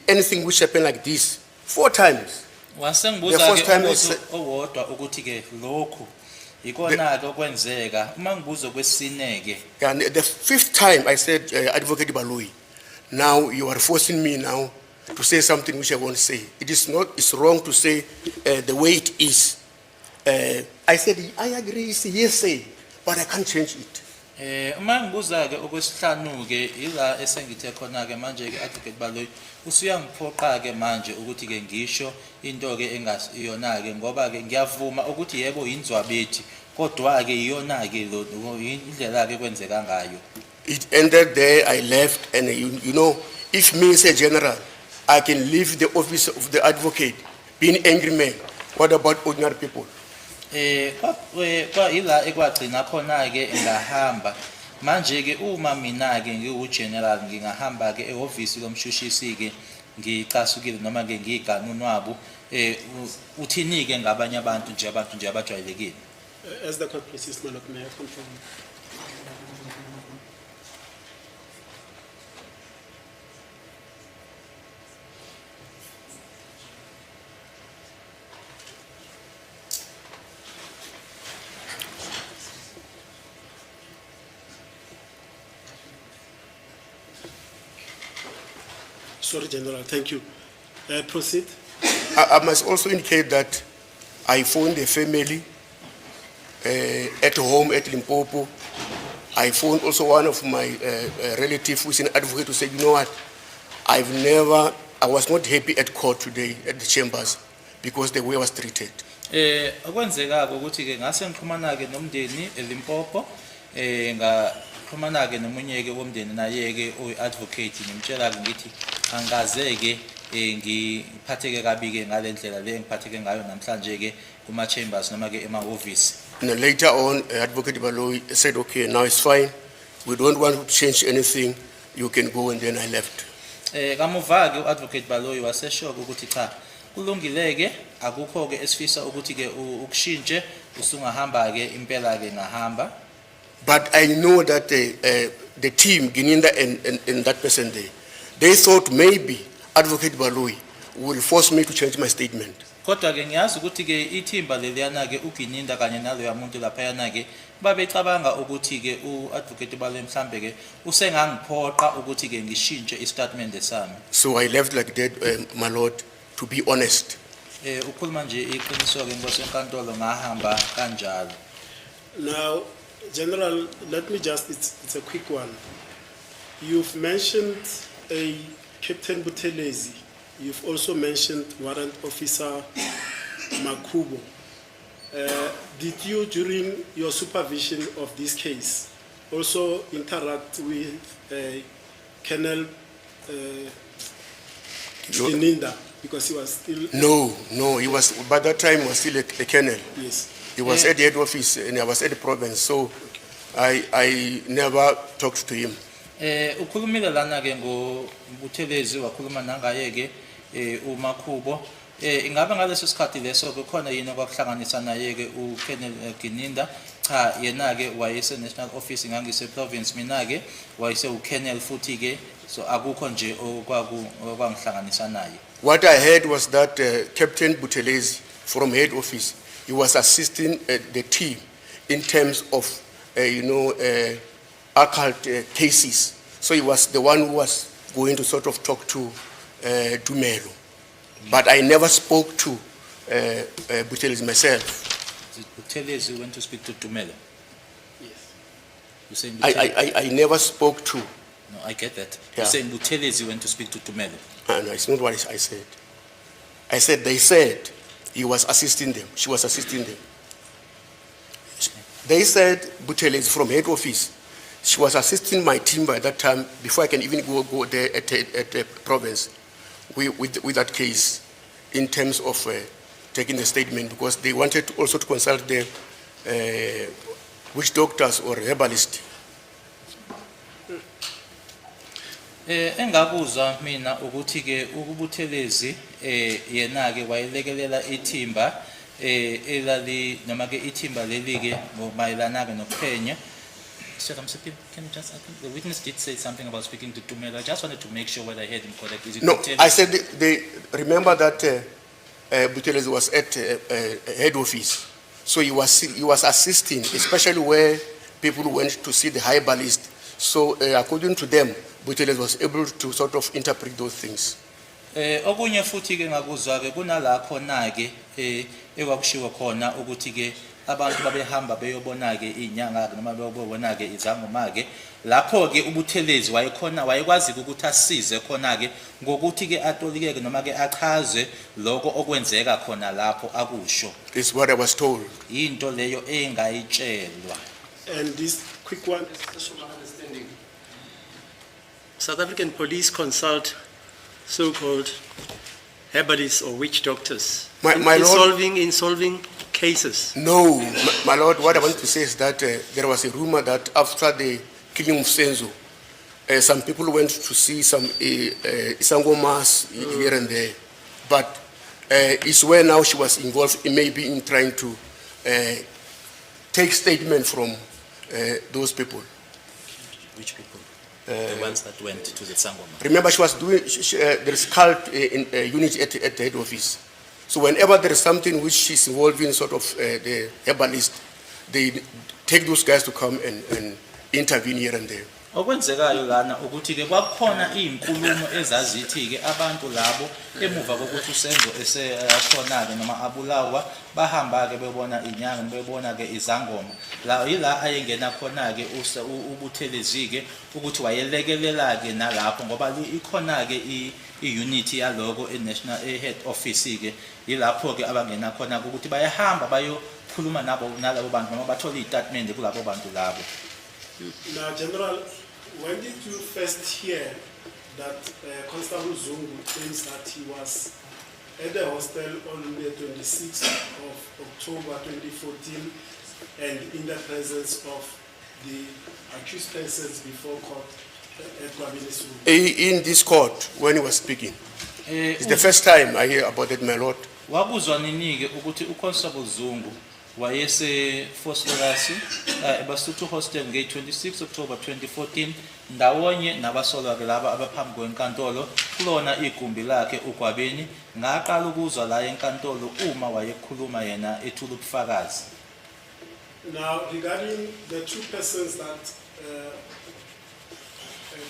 anything which happened like this? 4 times. Wasengibuza The first ke time I umbuzo said- owodwa ukuthi ke lokhu ikona ke okwenzeka. Uma ngibuzo kwesine ke And the 5th time I said, Advocate Baloyi, now you are forcing me now to say something which I won't say. It is not, it's wrong to say the way it is. I said, I agree, it's hearsay, but I can't change it. uma ngibuza ke okwesihlanu ke ila esengithe khona ke manje ke Advocate Baloyi usuyangiphoqa ke manje ukuthi ke ngisho into ke engasiyona ke ngoba ke ngiyavuma ukuthi yebo inzwabethi kodwa ke iyona ke lo indlela ke kwenzeka ngayo. It ended there, I left, and you know, if me as a general, I can leave the office of the advocate, being angry man, what about ordinary people? Kwa ila ekwagcina khona ke ngahamba manje ke uma mina ke ngiwu general ngingahamba ke ehhovisi lomshushisi ke ngicasukile noma ke ngiganunwabo uthini ke ngabanye abantu nje abajwayelekile. As the court pleases, my lord, may I confirm? Sorry, General, thank you. Proceed. I must also indicate that I phoned the family at home at Limpopo. I phoned also one of my relatives who is an advocate to say, you know what, I was not happy at court today at the chambers because the way I was treated. Okwenzeka ukuthi ke ngase ngikhumana ke nomndeni eLimpopo ngakhumana ke nomunye ke womndeni naye ke oyiadvocate ngimtshela ke ngithi angaze ke ngiphatheke kabi ke ngalendlela le ngiphatheke ngayo namhlanje ke kuma chambers noma ke emahhovisi. And then later on, Advocate Baloyi said, okay, now it's fine. We don't want to change anything. You can go, and then I left. Kamuva ke uadvocate Baloyi waseshoka ukuthi cha kulungile ke akukho ke esifisa ukuthi ke ukushintshe usungahamba ke impela ke ngahamba. But I know that the team, Gininda and that person there, they thought maybe Advocate Baloyi will force me to change my statement. Kodwa ke ngiyazi ukuthi ke ithimba leliyana ke uGininda kanye naloya muntu lapha yana ke babecabanga ukuthi ke uadvocate Balo mhlambe ke usengangiphoqa ukuthi ke ngishintshe istatement sami. So I left like that, my lord, to be honest. Ukhuluma nje iqiniso ke Nkosi yenkantolo ngahamba kanjalo. Now, General, let me just, it's a quick one. You've mentioned a Captain Buthelezi. You've also mentioned Warrant Officer Makubo. Did you, during your supervision of this case, also interact with Colonel Sininda, because he was still... No, he was, by that time he was still a colonel. Yes. He was at the head office and I was at the province, so I never talked to him. Ukhulumile lana ke ngoButhelezi wakhuluma nangaye ke uMakhubo. Ingabe ngaleso sikhathi leso kukhona yini okwakuhlanganisa naye ke uKolonel Gininda? Cha, yena ke wayese National Office ngangise province, mina ke wayese uKolonel futhi ke, so akukho nje okwangihlanganisa naye. What I heard was that Captain Buthelezi from head office, he was assisting the team in terms of, occult cases. So he was the one who was going to sort of talk to Dumelo. But I never spoke to Buthelezi myself. Buthelezi went to speak to Dumelo. Yes. You saying I never spoke to. No, I get that. Yeah. You saying Buthelezi went to speak to Dumelo. No, it's not what I said. I said, they said he was assisting them. She was assisting them. They said Buthelezi from head office. She was assisting my team by that time before I can even go there at the province with that case in terms of taking the statement, because they wanted also to consult the witch doctors or herbalists. Engakuzwa mina ukuthi ke uButhelezi yena ke wayelekelela ithimba elali noma ke ithimba leli ke ngomayelana ke nokuphenya. Sir, can you just, I think the witness did say something about speaking to Dumelo. I just wanted to make sure whether I heard him correctly. Is it No, Buthelezi? I said they remember that Buthelezi was at head office, so he was assisting, especially where people went to see the herbalist. So according to them, Buthelezi was able to sort of interpret those things. Okunye futhi ke ngakuzwa ke kunala khona ke ekwakushiwo khona ukuthi ke abantu babehamba beyobona ke inyanga noma beyobona ke izangoma ke lapho ke uButhelezi wayekwazi ukuthi asize khona ke ngokuthi ke atolikeke noma ke achaze lokho okwenzeka khona lapho akusho. This is what I was told. Into leyo engayitshelwa. And this quick one, South African police consult so-called herbalists or witch doctors My lord- in solving cases. No, my lord, what I want to say is that there was a rumor that after the killing of Senzo, some people went to see some Isangomas here and there. But it's where now she was involved, maybe in trying to take statement from those people. Which people? The ones that went to the Sangoma. Remember, she was doing, there's cult unit at the head office. So whenever there is something which she's involved in, sort of the herbalist, they take those guys to come and intervene here and there. Okwenzekayo lana ukuthi ke kwakukhona izinkulumo ezazithi ke abantu labo emuva kokuthi uSenzo esashona ke noma abulawa bahamba ke bebona inyanga bebona ke izangoma la yila ayengena khona ke uButhelezi ke ukuthi wayelekelela ke nalapho ngoba ikhona ke iunity yaloko eNational Head Office ke yilapho ke abangena khona ukuthi bayahamba bayokhuluma nalabo bantu noma bathola istatement kulabo bantu labo. now General, when did you first hear that Constable Zungu claims that he was at the hostel on the 26th of October 2014 and in the presence of the accused persons before court at Kwabinisu? In this court, when he was speaking, it's the first time I hear about it, my lord. Wakuzwa nini ke ukuthi uConstable Zungu wayese Phosphorus eBasuthu Hostel nge 26 October 2014 ndawonye nabasolwa ke laba abaphambi kwenkantolo kulona igumbi lakhe uGwabeni ngaqala ukuzwa la enkantolo uma wayekhuluma yena ethula ubufakazi. Now, regarding the two persons that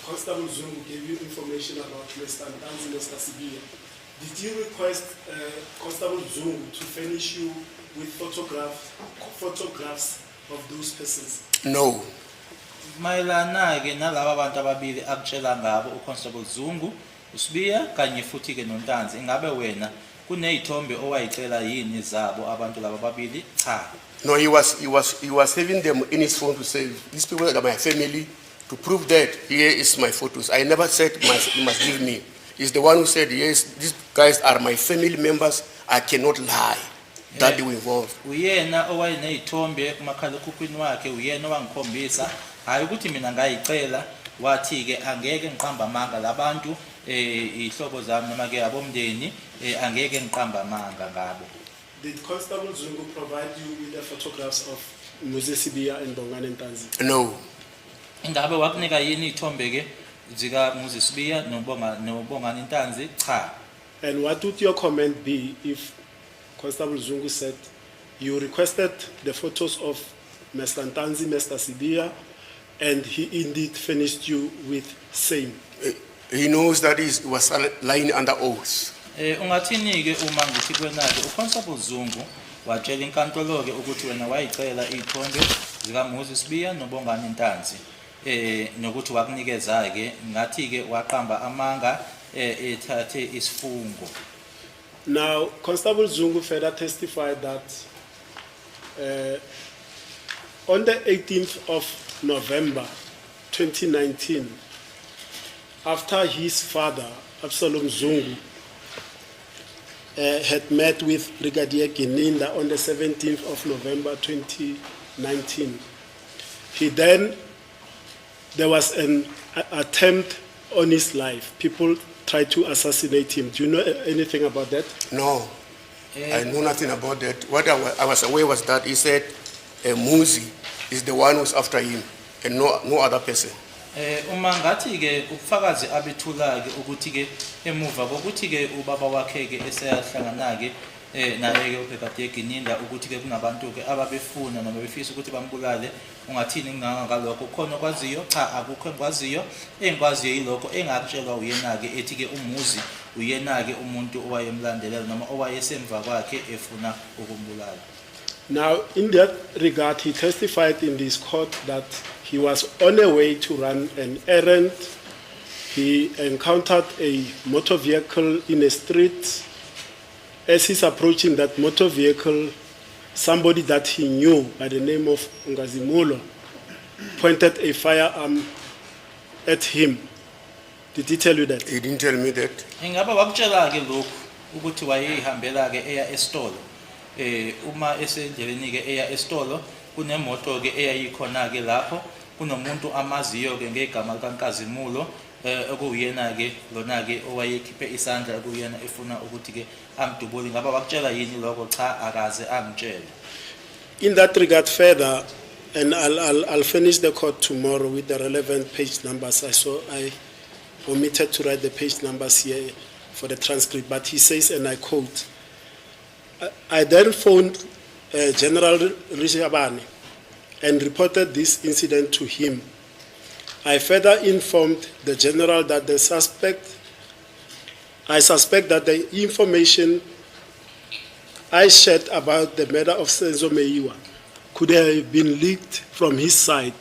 Constable Zungu gave you information about, Mr. Ntanzi, Mr. Sibia, did you request Constable Zungu to furnish you with photographs of those persons? No. mayelana ke nalabo abantu ababili akutshela ngabo uConstable Zungu uSibiya kanye futhi ke noNtanzi ingabe wena kunezithombe owayicela yini zabo abantu laba babili cha No, he was having them in his phone to say, these people are my family, to prove that here is my photos. I never said you must give me. He's the one who said, yes, these guys are my family members. I cannot lie that they were involved. uyena owayenezithombe kumakhalekhukhwini wakhe uyena owangikhombisa hayi ukuthi mina ngayicela wathi ke angeke ngiqamba amanga labantu ihlobo zami noma ke abomndeni angeke ngiqamba amanga ngabo. Did Constable Zungu provide you with the photographs of Moses Sibia and Bongani Ntanzi? No. Ingabe wakunika yini ithombe ke zika Moses Sibiya nobongani Ntanzi cha. And what would your comment be if Constable Zungu said you requested the photos of Mr. Ntanzi, Mr. Sibia, and he indeed furnished you with same? He knows that he was lying under oath. Ungathini ke uma ngithi kwenake uConstable Zungu watshela inkantolo ke ukuthi wena wayicela izithombe zika Moses Sibiya nobongani Ntanzi nokuthi wakunikeza ke ngathi ke waqamba amanga ethathe isifungo. Now, Constable Zungu further testified that on the 18th of November 2019, after his father, Absalom Zungu, had met with Brigadier Gininda on the 17th of November 2019, there was an attempt on his life. People tried to assassinate him. Do you know anything about that? No, I know nothing about that. What I was aware was that he said Muzi is the one who's after him and no other person. Uma ngathi ke ubufakazi abethula ke ukuthi ke emuva kokuthi ke ubaba wakhe ke eseyahlangana ke naye ke uBrigadier Gininda ukuthi ke kunabantu ke ababefuna noma befisa ukuthi bambulale ungathini ngalokho khona kwaziyo cha akukho kwaziyo engikwaziyo yilokho engakutshelwa uyena ke ethi ke umuzi uyena ke umuntu owayemlandelela noma owayesemva kwakhe efuna ukumbulala. Now, in that regard, he testified in this court that he was on a way to run an errand. He encountered a motor vehicle in a street. As he's approaching that motor vehicle, somebody that he knew by the name of Ngazimulo pointed a firearm at him. Did he tell you that? He didn't tell me that. Ingaba wakutshela ke lokho ukuthi wayehambela ke eya esitolo uma esendleleni ke eya esitolo kunemoto ke eyayikhona ke lapho kunomuntu amaziyo ke ngegama likaNkazimulo okuyena ke lona ke owayekhiphe isandla kuyena efuna ukuthi ke amdubule ngaba wakutshela yini lokho cha akaze angitshele. In that regard further, and I'll finish the court tomorrow with the relevant page numbers. I omitted to write the page numbers here for the transcript, but he says, and I quote, I then phoned General Rishabane and reported this incident to him. I further informed the general that I suspect that the information I shared about the murder of Senzo Meiwa could have been leaked from his side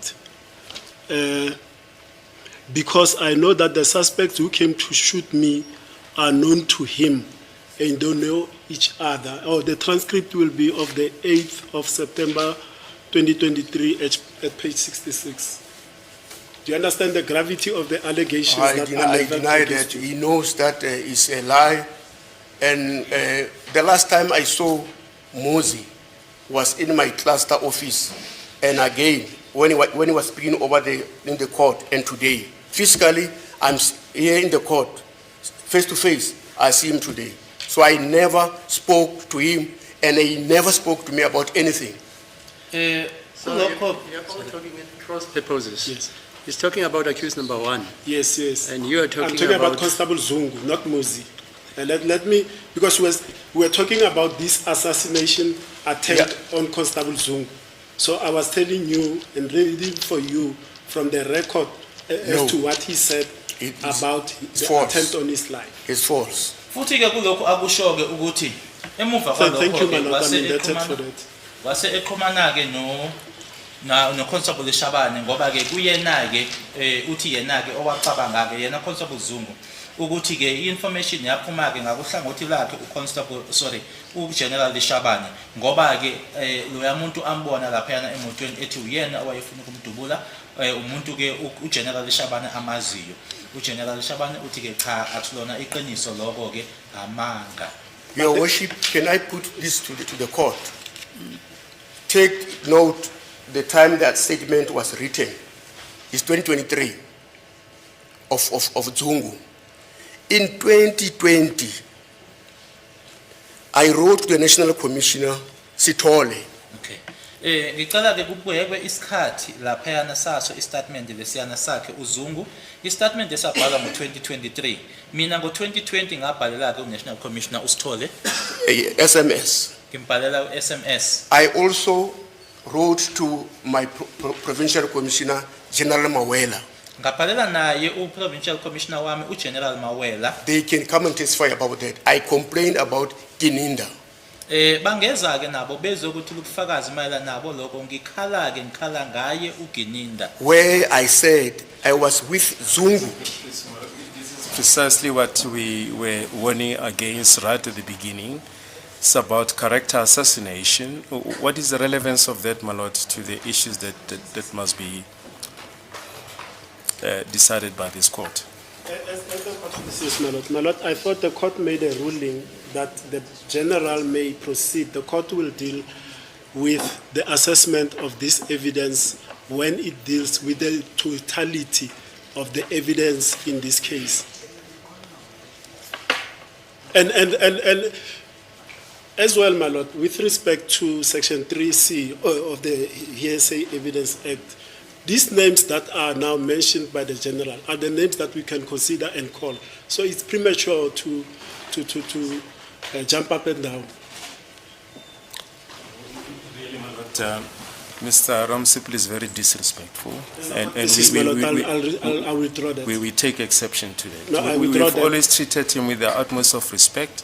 because I know that the suspects who came to shoot me are known to him and don't know each other. The transcript will be of the 8th of September 2023 at page 66. Do you understand the gravity of the allegations? I deny that. He knows that it's a lie. And the last time I saw Mozi was in my cluster office. And again, when he was speaking over in the court, and today, physically, I'm here in the court, face to face, I see him today. So I never spoke to him, and he never spoke to me about anything. So you're talking at cross purposes. Yes. He's talking about accused number 1. Yes, yes. And you are talking I'm talking about about Constable Zungu, not Mozi. And let me, because we were talking about this assassination attempt on Constable Zungu. So I was telling you and reading for you from the record No. as to what he said It is about the false. attempt on his life. It's false. Futhi ke kulokho akusho ke ukuthi emuva So thank you, kwalokho my ke lord. I'm wase indebted for eqhumana that. wase eqhumana ke no Constable Shabane ngoba ke kuyena ke uthi yena ke owacabanga ke yena Constable Zungu ukuthi ke information yaphuma ke ngakuhlangothi lakhe uGeneral Shabane ngoba ke loya muntu ambona lapha yana emotweni ethi uyena owayefuna ukumdubula umuntu ke uGeneral Shabane amaziyo uGeneral Shabane uthi ke cha akulona iqiniso lokho ke amanga. Your worship, can I put this to the court? Take note the time that statement was written. It's 2023 of Zungu. In 2020, I wrote to the National Commissioner, Sithole. Okay. Ngicela ke kubuyekwe isikhathi lapha yana saso istatement lesiyana sakhe uZungu istatement esabhala ngo2023 mina ngo2020 ngabhalela ke uNational Commissioner uSithole SMS. ngimbhalela uSMS. I also wrote to my provincial commissioner, General Mawela. Ngabhalela naye uProvincial Commissioner wami uGeneral Mawela. They can come and testify about that. I complained about Kininda. Bangeza ke nabo bezokuthula ubufakazi mayelana nabo lokho ngikhala ngaye uGininda. Where I said I was with Zungu. Precisely what we were warning against right at the beginning. It's about character assassination. What is the relevance of that, my lord, to the issues that must be decided by this court? My lord, I thought the court made a ruling that the general may proceed. The court will deal with the assessment of this evidence when it deals with the totality of the evidence in this case. And as well, my lord, with respect to Section 3C of the Hearsay Evidence Act, these names that are now mentioned by the general are the names that we can consider and call. So it's premature to jump up and down. Mr. Ramsipil is very disrespectful, and I'll withdraw that. we take exception to that. No, I withdraw We've that. always treated him with the utmost of respect.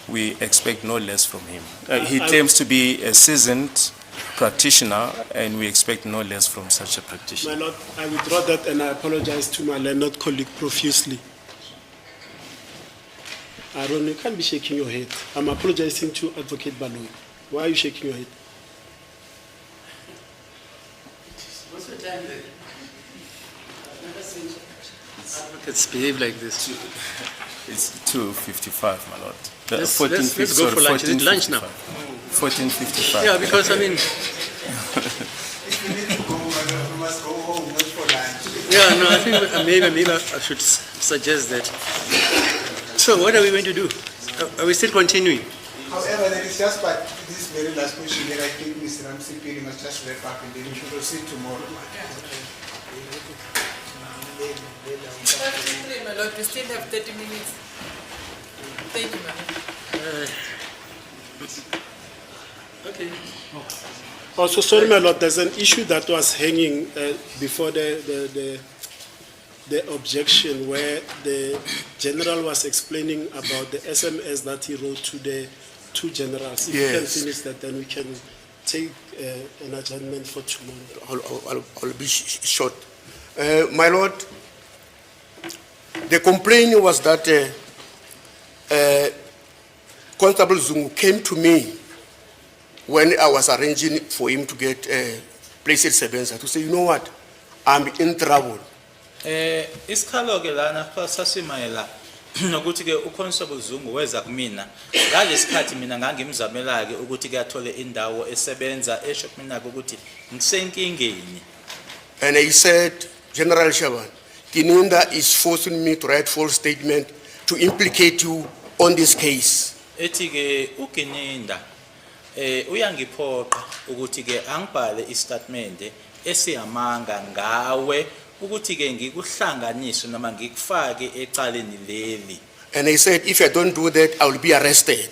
We expect no less from him. He I- claims to be a seasoned practitioner, and we expect no less from such a My practitioner. lord, I withdraw that and I apologize to my learned colleague profusely. Aaron, you can't be shaking your head. I'm apologizing to Advocate Baloyi. Why are you shaking your head? What's the time there? I've never seen advocates behave like this. It's 2:55, my lord. Let's go for lunch. Is it lunch now? 14:55. Yeah, because I mean, If you need to go, we must go home, not for lunch. yeah, no, I think maybe I should suggest that. So what are we going to do? Are we still continuing? However, there is just but this very last question that I think Mr. Ramsipili must just wrap up and then we should proceed tomorrow. My lord, we still have 30 minutes. Thank you, ma'am. Okay. Also, sorry, my lord, there's an issue that was hanging before the objection where the general was explaining about the SMS that he wrote to the two generals. If you can Yes. finish that, then we can take an adjournment for tomorrow. I'll be short. My lord, the complaint was that Constable Zungu came to me when I was arranging for him to get placed at Sebenza to say, you know what, I'm in trouble. Isikhalo ke lana sasimayela nokuthi ke uConstable Zungu weza kumina ngalesikhathi mina ngangimzamela ke ukuthi ke athole indawo esebenza esho kumina ukuthi ngisenkingeni. And he said, General Shaban, Kininda is forcing me to write false statement to implicate you on this case. Ethi ke uGininda uyangiphoqa ukuthi ke angibhale istatement esiyamanga ngawe ukuthi ke ngikuhlanganise noma ngikufake ecaleni leli. And he said, if I don't do that, I will be arrested.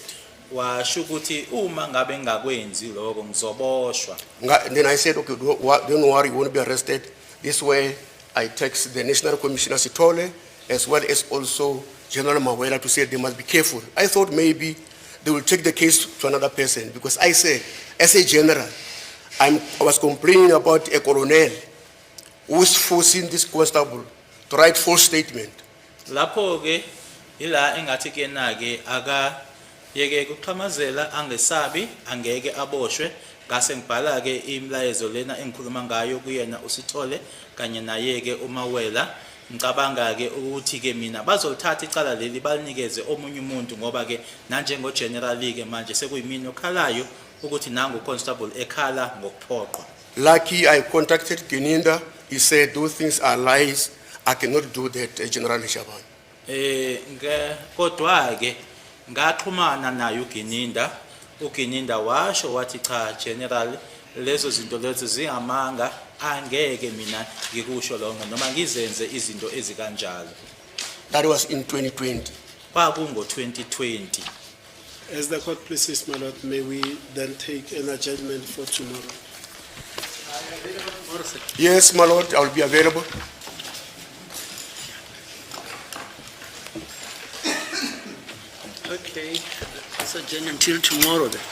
washo ukuthi uma ngabe ngakwenzi lokho ngizoboshwa. Then I said, okay, don't worry, you won't be arrested. This way, I text the National Commissioner Sitole, as well as also General Mawela to say they must be careful. I thought maybe they will take the case to another person, because I said, as a general, I was complaining about a colonel who is forcing this constable to write false statement. Lapho ke ila engathi ke na ke aka yeke kuqhamazela angesabi angeke aboshwe ngase ngibhala ke imlayezo lena engikhuluma ngayo kuyena uSithole kanye naye ke uMawela. Ngicabanga ke ukuthi ke mina bazolithatha icala leli balinikeze omunye umuntu ngoba ke nanjengo general ke manje sekuyimini okhalayo ukuthi nangu constable ekhala ngokuphoqwa. Lucky I contacted Geninda. He said those things are lies. I cannot do that, General Shaban. Kodwa ke ngaxhumana naye uGeninda. uGeninda washo wathi cha general lezo zinto lezo zingamanga angeke mina ngikusho lonke noma ngizenze izinto ezikanjalo. That was in 2020. Kwakungo 2020. As the court pleases, my lord, may we then take an adjournment for tomorrow? Yes, my lord, I will be available. Okay, let's adjourn until tomorrow then.